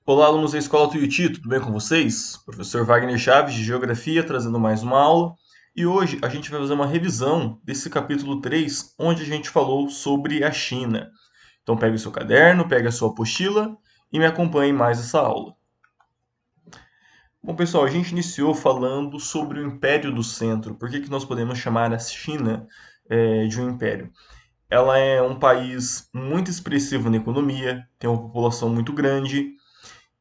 Olá, alunos da Escola Tuiuti, tudo bem com vocês? Professor Wagner Chaves, de Geografia, trazendo mais uma aula. E hoje a gente vai fazer uma revisão desse capítulo 3, onde a gente falou sobre a China. Então pegue o seu caderno, pegue a sua apostila e me acompanhe em mais essa aula. Bom, pessoal, a gente iniciou falando sobre o Império do Centro. Por que nós podemos chamar a China de um império? Ela é um país muito expressivo na economia, tem uma população muito grande,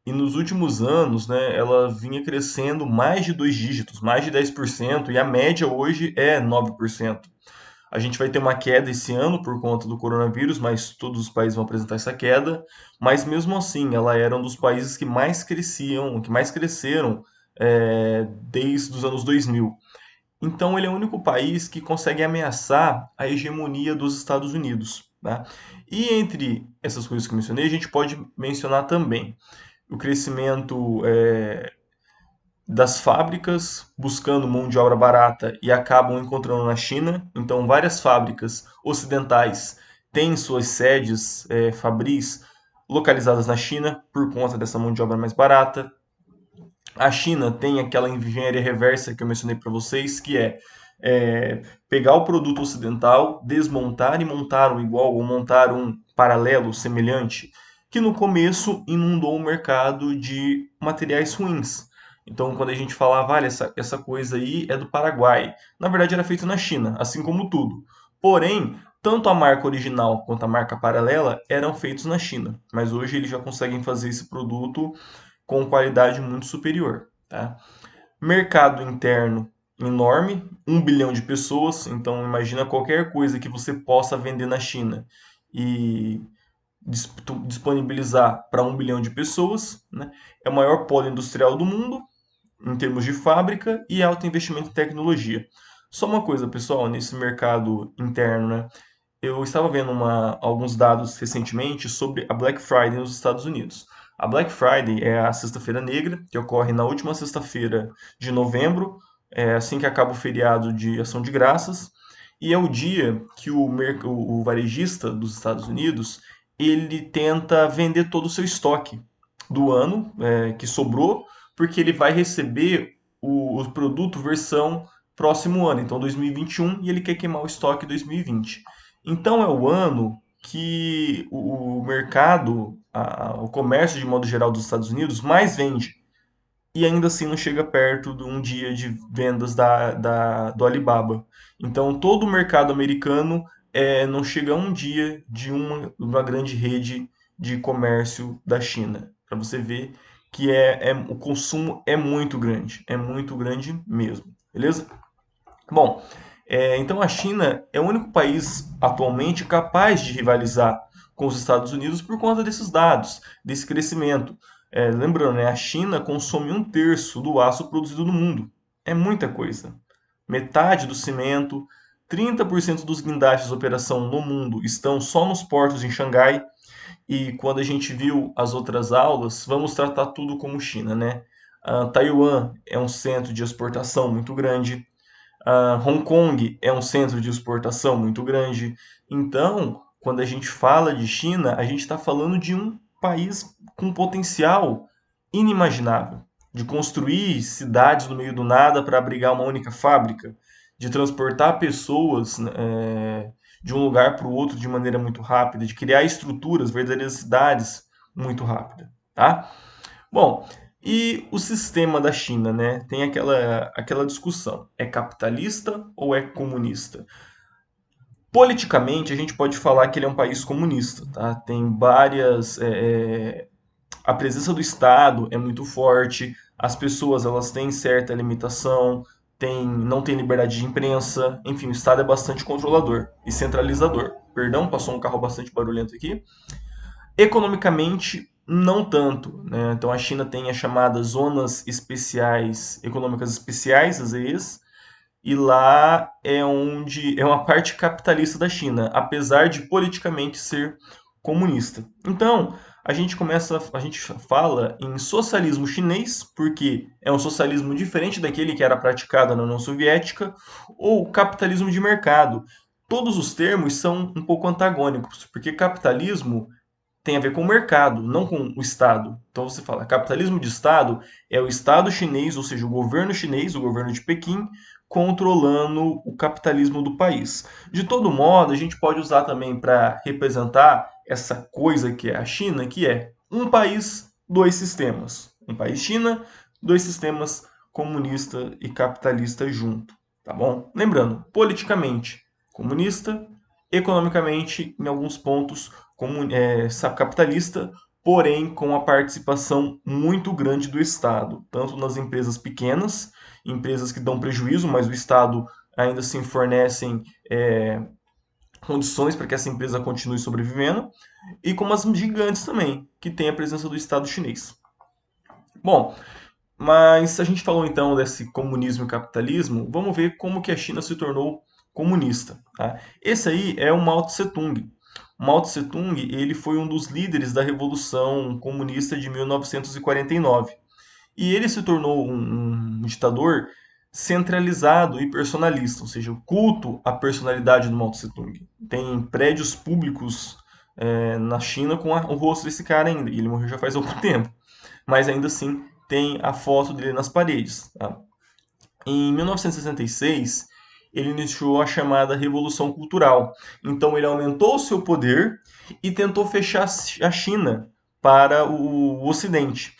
e nos últimos anos, né, ela vinha crescendo mais de dois dígitos, mais de 10%, e a média hoje é 9%. A gente vai ter uma queda esse ano por conta do coronavírus, mas todos os países vão apresentar essa queda. Mas mesmo assim, ela era um dos países que mais cresciam, que mais cresceram desde os anos 2000. Então, ele é o único país que consegue ameaçar a hegemonia dos Estados Unidos. Tá? E entre essas coisas que eu mencionei, a gente pode mencionar também o crescimento das fábricas buscando mão de obra barata e acabam encontrando na China. Então, várias fábricas ocidentais têm suas sedes fabris localizadas na China por conta dessa mão de obra mais barata. A China tem aquela engenharia reversa que eu mencionei para vocês, que pegar o produto ocidental, desmontar e montar um igual ou montar um paralelo, semelhante, que no começo inundou o mercado de materiais ruins. Então, quando a gente falava, olha, essa coisa aí é do Paraguai, na verdade era feito na China, assim como tudo. Porém, tanto a marca original quanto a marca paralela eram feitos na China, mas hoje eles já conseguem fazer esse produto com qualidade muito superior. Tá? Mercado interno enorme, 1 bilhão de pessoas, então imagina qualquer coisa que você possa vender na China e disponibilizar para 1 bilhão de pessoas. Né? É o maior polo industrial do mundo, em termos de fábrica, e alto investimento em tecnologia. Só uma coisa, pessoal, nesse mercado interno, né? Eu estava vendo alguns dados recentemente sobre a Black Friday nos Estados Unidos. A Black Friday é a sexta-feira negra, que ocorre na última sexta-feira de novembro, assim que acaba o feriado de Ação de Graças, e é o dia que o varejista dos Estados Unidos ele tenta vender todo o seu estoque do ano que sobrou, porque ele vai receber o produto versão próximo ano, então 2021, e ele quer queimar o estoque 2020. Então é o ano que o mercado, o comércio de modo geral dos Estados Unidos mais vende. E ainda assim não chega perto de um dia de vendas do Alibaba. Então todo o mercado americano não chega a um dia de uma grande rede de comércio da China. Para você ver que o consumo é muito grande mesmo. Beleza? Bom, então a China é o único país atualmente capaz de rivalizar com os Estados Unidos por conta desses dados, desse crescimento. Lembrando, né, a China consome 1/3 do aço produzido no mundo. É muita coisa. Metade do cimento, 30% dos guindastes de operação no mundo estão só nos portos em Xangai. E quando a gente viu as outras aulas, vamos tratar tudo como China, né? Taiwan é um centro de exportação muito grande. Hong Kong é um centro de exportação muito grande. Então, quando a gente fala de China, a gente está falando de um país com potencial inimaginável de construir cidades no meio do nada para abrigar uma única fábrica, de transportar pessoas de um lugar para o outro de maneira muito rápida, de criar estruturas, verdadeiras cidades muito rápida, tá? Bom, e o sistema da China, né? Tem aquela discussão: é capitalista ou é comunista? Politicamente, a gente pode falar que ele é um país comunista, tá? Tem várias. A presença do Estado é muito forte, as pessoas elas têm certa limitação, não tem liberdade de imprensa, enfim, o Estado é bastante controlador e centralizador. Perdão, passou um carro bastante barulhento aqui. Economicamente, não tanto, né? Então a China tem as chamadas zonas especiais, econômicas especiais, as EEs, e lá é onde é uma parte capitalista da China, apesar de politicamente ser comunista. Então, a gente fala em socialismo chinês, porque é um socialismo diferente daquele que era praticado na União Soviética, ou capitalismo de mercado. Todos os termos são um pouco antagônicos, porque capitalismo tem a ver com o mercado, não com o Estado. Então você fala, capitalismo de Estado é o Estado chinês, ou seja, o governo chinês, o governo de Pequim, controlando o capitalismo do país. De todo modo, a gente pode usar também para representar essa coisa que é a China, que é um país, dois sistemas. Um país China, dois sistemas comunista e capitalista junto, tá bom? Lembrando, politicamente comunista, economicamente, em alguns pontos, capitalista, porém com a participação muito grande do Estado, tanto nas empresas pequenas, empresas que dão prejuízo, mas o Estado ainda assim fornecem condições para que essa empresa continue sobrevivendo, e como as gigantes também, que tem a presença do Estado chinês. Bom, mas a gente falou então desse comunismo e capitalismo, vamos ver como que a China se tornou comunista. Tá? Esse aí é o Mao Tse Tung. Mao Tse Tung ele foi um dos líderes da Revolução Comunista de 1949. E ele se tornou um ditador centralizado e personalista, ou seja, o culto à personalidade do Mao Tse Tung. Tem prédios públicos na China com o rosto desse cara ainda, e ele morreu já faz algum tempo. Mas ainda assim tem a foto dele nas paredes. Tá? Em 1966, ele iniciou a chamada Revolução Cultural. Então ele aumentou o seu poder e tentou fechar a China para o Ocidente.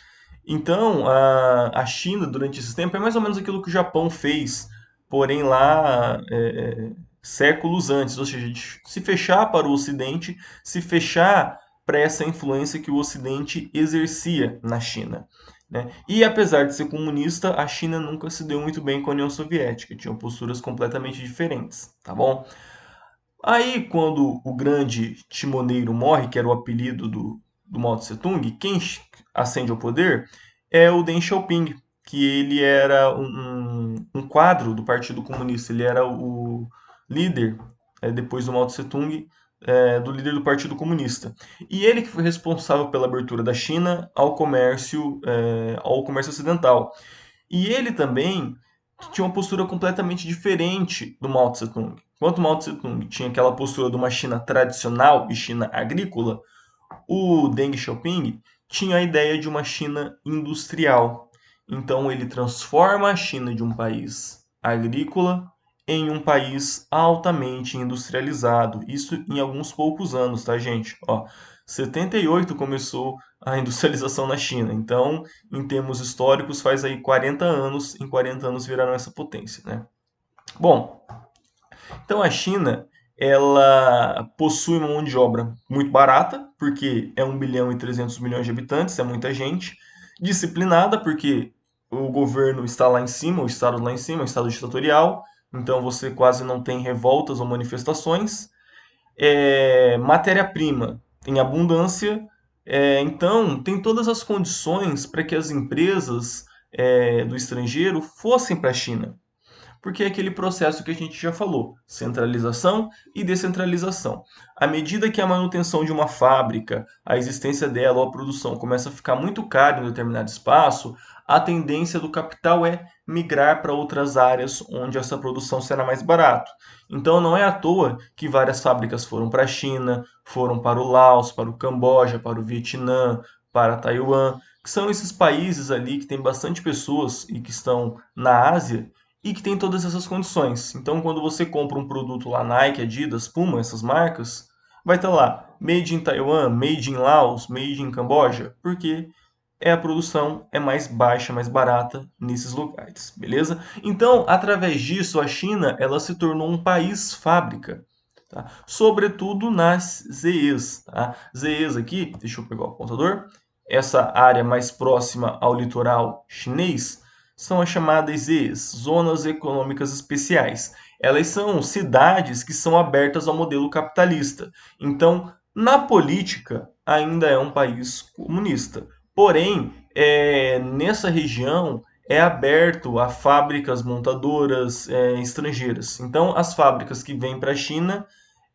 Então, a China, durante esse tempo, é mais ou menos aquilo que o Japão fez, porém lá séculos antes, ou seja, de se fechar para o Ocidente, se fechar para essa influência que o Ocidente exercia na China. Né? E apesar de ser comunista, a China nunca se deu muito bem com a União Soviética, tinham posturas completamente diferentes, tá bom? Aí, quando o grande timoneiro morre, que era o apelido do Mao Tse Tung, quem ascende ao poder é o Deng Xiaoping, que ele era um quadro do Partido Comunista, ele era o líder, depois do Mao Tse Tung, do líder do Partido Comunista. E ele que foi responsável pela abertura da China ao comércio ocidental. E ele também tinha uma postura completamente diferente do Mao Tse Tung. Enquanto o Mao Tse Tung tinha aquela postura de uma China tradicional e China agrícola, o Deng Xiaoping tinha a ideia de uma China industrial. Então ele transforma a China de um país agrícola em um país altamente industrializado. Isso em alguns poucos anos, tá, gente? Ó, 78 começou a industrialização na China. Então, em termos históricos, faz aí 40 anos, em 40 anos viraram essa potência, né? Bom, então a China ela possui uma mão de obra muito barata, porque é 1 bilhão e 300 milhões de habitantes, é muita gente. Disciplinada, porque o governo está lá em cima, o Estado lá em cima, o Estado ditatorial, então você quase não tem revoltas ou manifestações. Matéria-prima em abundância, então tem todas as condições para que as empresas do estrangeiro fossem para a China. Porque é aquele processo que a gente já falou, centralização e descentralização. À medida que a manutenção de uma fábrica, a existência dela ou a produção começa a ficar muito cara em um determinado espaço, a tendência do capital é migrar para outras áreas onde essa produção será mais barato. Então não é à toa que várias fábricas foram para a China, foram para o Laos, para o Camboja, para o Vietnã, para Taiwan, que são esses países ali que tem bastante pessoas e que estão na Ásia e que tem todas essas condições. Então, quando você compra um produto lá, Nike, Adidas, Puma, essas marcas, vai estar lá Made in Taiwan, Made in Laos, Made in Camboja, porque a produção é mais baixa, mais barata nesses lugares, beleza? Então, através disso, a China ela se tornou um país fábrica, tá? Sobretudo nas ZEs, tá? ZEs aqui, deixa eu pegar o apontador, essa área mais próxima ao litoral chinês, são as chamadas ZEs, Zonas Econômicas Especiais. Elas são cidades que são abertas ao modelo capitalista. Então, na política, ainda é um país comunista. Porém, nessa região é aberto a fábricas montadoras estrangeiras. Então, as fábricas que vêm para a China,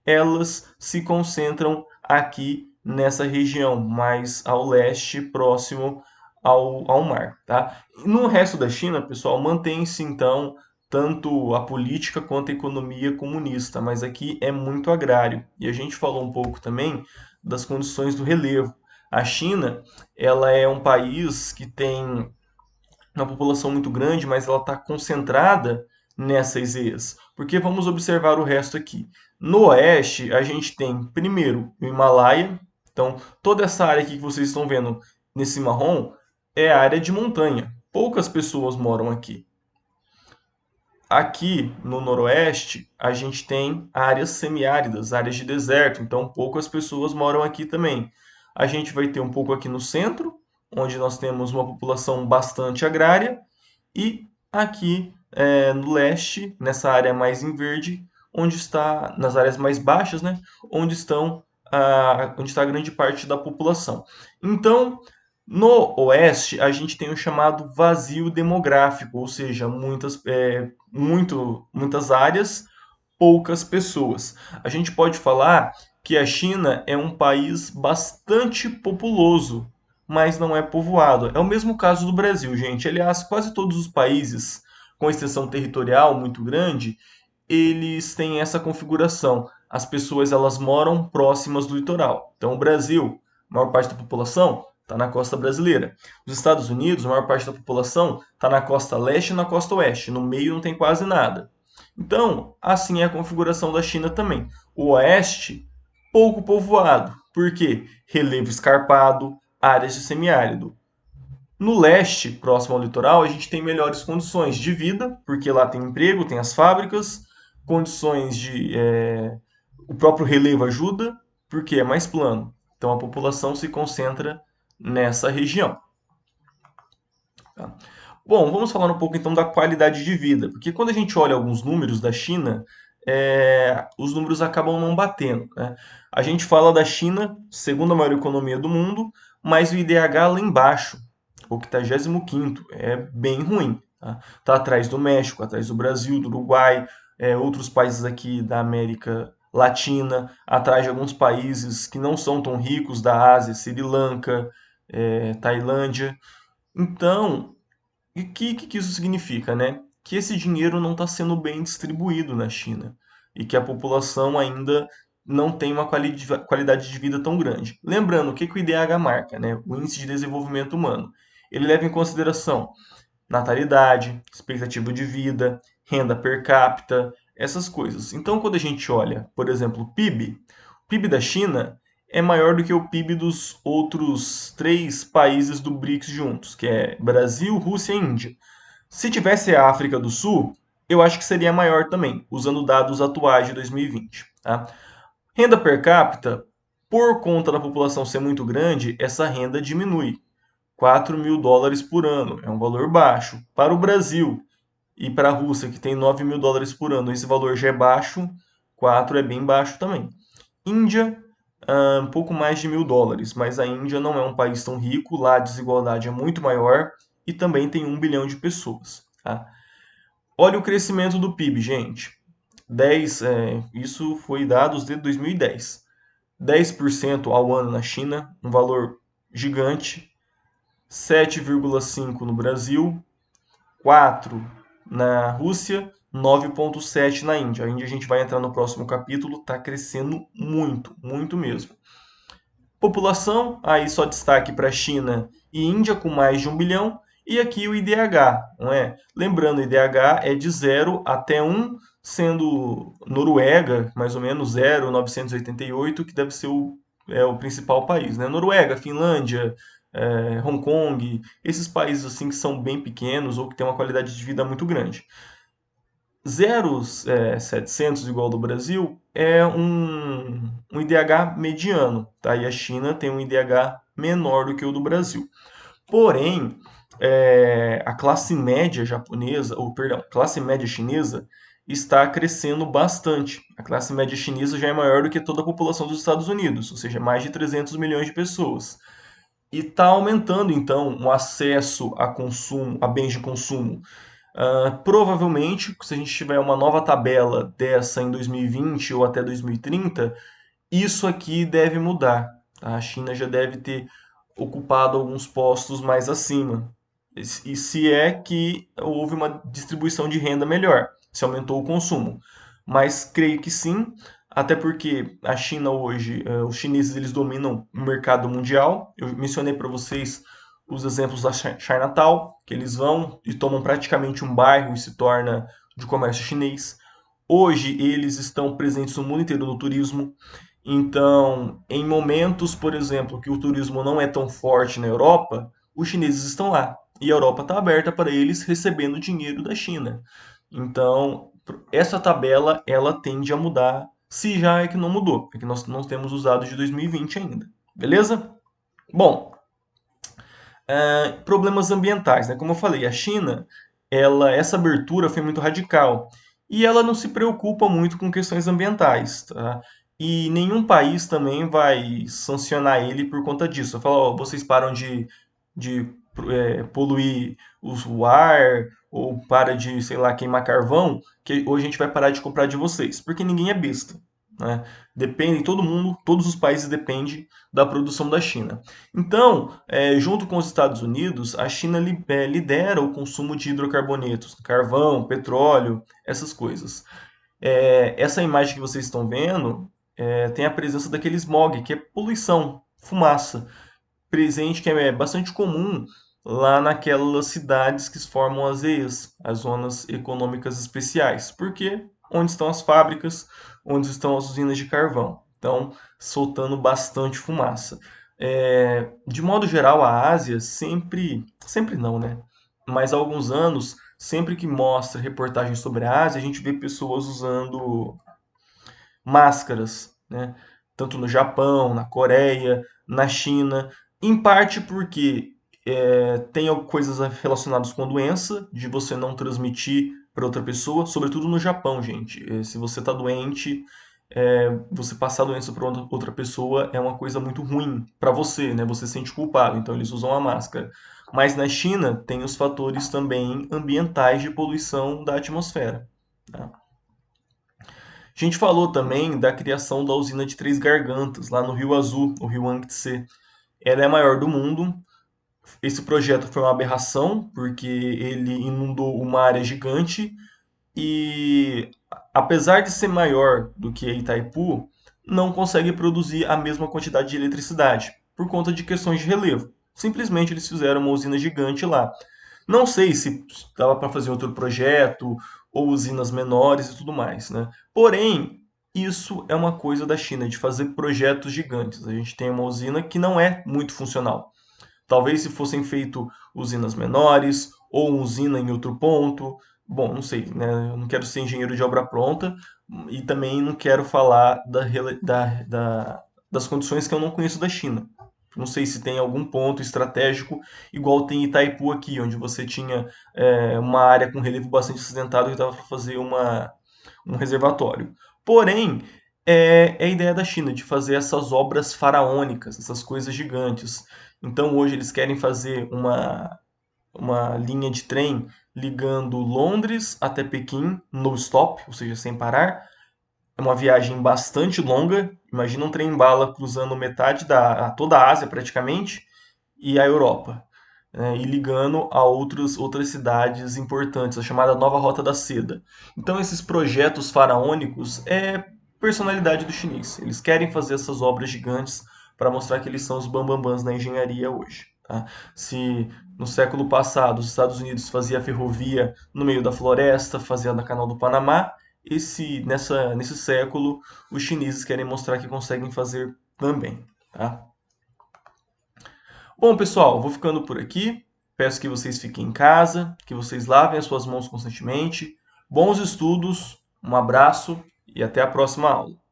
elas se concentram aqui nessa região, mais ao leste, próximo ao mar, tá? No resto da China, pessoal, mantém-se então tanto a política quanto a economia comunista, mas aqui é muito agrário. E a gente falou um pouco também das condições do relevo. A China, ela é um país que tem uma população muito grande, mas ela está concentrada nessas ilhas. Porque vamos observar o resto aqui. No oeste, a gente tem, primeiro, o Himalaia. Então, toda essa área aqui que vocês estão vendo nesse marrom é área de montanha. Poucas pessoas moram aqui. Aqui no noroeste, a gente tem áreas semiáridas, áreas de deserto, então poucas pessoas moram aqui também. A gente vai ter um pouco aqui no centro, onde nós temos uma população bastante agrária, e aqui no leste, nessa área mais em verde, onde está, nas áreas mais baixas, né, onde está a grande parte da população. Então, no oeste, a gente tem o chamado vazio demográfico, ou seja, muitas áreas, poucas pessoas. A gente pode falar que a China é um país bastante populoso, mas não é povoado. É o mesmo caso do Brasil, gente. Aliás, quase todos os países com extensão territorial muito grande, eles têm essa configuração. As pessoas elas moram próximas do litoral. Então, o Brasil, a maior parte da população está na costa brasileira. Os Estados Unidos, a maior parte da população está na costa leste e na costa oeste. No meio não tem quase nada. Então, assim é a configuração da China também. O oeste, pouco povoado. Por quê? Relevo escarpado, áreas de semiárido. No leste, próximo ao litoral, a gente tem melhores condições de vida, porque lá tem emprego, tem as fábricas, condições de. O próprio relevo ajuda, porque é mais plano. Então a população se concentra nessa região. Tá? Bom, vamos falar um pouco então da qualidade de vida, porque quando a gente olha alguns números da China, os números acabam não batendo, né? A gente fala da China, segunda maior economia do mundo, mas o IDH lá embaixo, o 85º, é bem ruim. Tá? Tá atrás do México, atrás do Brasil, do Uruguai, outros países aqui da América Latina, atrás de alguns países que não são tão ricos da Ásia, Sri Lanka, Tailândia. Então, e o que isso significa, né? Que esse dinheiro não está sendo bem distribuído na China e que a população ainda não tem uma qualidade de vida tão grande. Lembrando, o que o IDH marca, né? O Índice de Desenvolvimento Humano. Ele leva em consideração natalidade, expectativa de vida, renda per capita, essas coisas. Então, quando a gente olha, por exemplo, o PIB da China é maior do que o PIB dos outros três países do BRICS juntos, que é Brasil, Rússia e Índia. Se tivesse a África do Sul, eu acho que seria maior também, usando dados atuais de 2020. Tá? Renda per capita, por conta da população ser muito grande, essa renda diminui. 4.000 dólares por ano, é um valor baixo. Para o Brasil e para a Rússia, que tem 9.000 dólares por ano, esse valor já é baixo, 4 é bem baixo também. Índia, um pouco mais de 1.000 dólares, mas a Índia não é um país tão rico, lá a desigualdade é muito maior e também tem 1 bilhão de pessoas. Tá? Olha o crescimento do PIB, gente. Isso foi dados de 2010. 10% ao ano na China, um valor gigante. 7,5% no Brasil, 4% na Rússia, 9,7% na Índia. A Índia a gente vai entrar no próximo capítulo, está crescendo muito, muito mesmo. População, aí só destaque para China e Índia com mais de 1 bilhão. E aqui o IDH, não é? Lembrando, o IDH é de 0 até 1, sendo Noruega, mais ou menos 0,988, que deve ser o principal país, né? Noruega, Finlândia, Hong Kong, esses países assim que são bem pequenos ou que têm uma qualidade de vida muito grande. 0,700 igual ao do Brasil é um IDH mediano, tá? E a China tem um IDH menor do que o do Brasil. Porém, a classe média japonesa, ou perdão, classe média chinesa está crescendo bastante. A classe média chinesa já é maior do que toda a população dos Estados Unidos, ou seja, mais de 300 milhões de pessoas. E está aumentando então o acesso a consumo, a bens de consumo. Provavelmente, se a gente tiver uma nova tabela dessa em 2020 ou até 2030, isso aqui deve mudar. Tá? A China já deve ter ocupado alguns postos mais acima. E se é que houve uma distribuição de renda melhor, se aumentou o consumo. Mas creio que sim. até porque a China hoje, os chineses eles dominam o mercado mundial. Eu mencionei para vocês os exemplos da Chinatown, que eles vão e tomam praticamente um bairro e se torna de comércio chinês. Hoje eles estão presentes no mundo inteiro no turismo. Então, em momentos, por exemplo, que o turismo não é tão forte na Europa, os chineses estão lá. E a Europa está aberta para eles recebendo dinheiro da China. Então, essa tabela ela tende a mudar, se já é que não mudou, é que nós não temos os dados de 2020 ainda. Beleza? Bom, problemas ambientais, né? Como eu falei, a China, essa abertura foi muito radical e ela não se preocupa muito com questões ambientais, tá? E nenhum país também vai sancionar ele por conta disso. Falar, ó, vocês param de poluir o ar ou para de, sei lá, queimar carvão, que hoje a gente vai parar de comprar de vocês, porque ninguém é besta, né? Depende, todo mundo, todos os países dependem da produção da China. Então, junto com os Estados Unidos, a China lidera o consumo de hidrocarbonetos, carvão, petróleo, essas coisas. Essa imagem que vocês estão vendo tem a presença daquele smog, que é poluição, fumaça, presente que é bastante comum lá naquelas cidades que formam as EEs, as zonas econômicas especiais, porque onde estão as fábricas, onde estão as usinas de carvão. Então, soltando bastante fumaça. De modo geral, a Ásia sempre não, né? Mas há alguns anos, sempre que mostra reportagens sobre a Ásia, a gente vê pessoas usando máscaras, né? Tanto no Japão, na Coreia, na China, em parte porque tem coisas relacionadas com a doença, de você não transmitir para outra pessoa, sobretudo no Japão, gente. Se você está doente, você passar a doença para outra pessoa é uma coisa muito ruim para você, né? Você se sente culpado, então eles usam a máscara. Mas na China tem os fatores também ambientais de poluição da atmosfera. Tá? A gente falou também da criação da usina de Três Gargantas, lá no Rio Azul, o Rio Yangtze. Ela é a maior do mundo. Esse projeto foi uma aberração, porque ele inundou uma área gigante e, apesar de ser maior do que Itaipu, não consegue produzir a mesma quantidade de eletricidade, por conta de questões de relevo. Simplesmente eles fizeram uma usina gigante lá. Não sei se dava para fazer outro projeto ou usinas menores e tudo mais, né? Porém, isso é uma coisa da China, de fazer projetos gigantes. A gente tem uma usina que não é muito funcional. Talvez se fossem feito usinas menores ou uma usina em outro ponto. Bom, não sei, né? Eu não quero ser engenheiro de obra pronta e também não quero falar das condições que eu não conheço da China. Não sei se tem algum ponto estratégico, igual tem Itaipu aqui, onde você tinha uma área com relevo bastante acidentado que dava para fazer um reservatório. Porém, é a ideia da China de fazer essas obras faraônicas, essas coisas gigantes. Então, hoje eles querem fazer uma linha de trem ligando Londres até Pequim, no stop, ou seja, sem parar. É uma viagem bastante longa. Imagina um trem-bala cruzando metade toda a Ásia praticamente e a Europa, né, e ligando a outras cidades importantes, a chamada Nova Rota da Seda. Então, esses projetos faraônicos é personalidade do chinês. Eles querem fazer essas obras gigantes para mostrar que eles são os bambambãs na engenharia hoje. Tá? Se no século passado os Estados Unidos fazia ferrovia no meio da floresta, fazia na Canal do Panamá, nesse século os chineses querem mostrar que conseguem fazer também. Tá? Bom, pessoal, vou ficando por aqui. Peço que vocês fiquem em casa, que vocês lavem as suas mãos constantemente. Bons estudos, um abraço e até a próxima aula.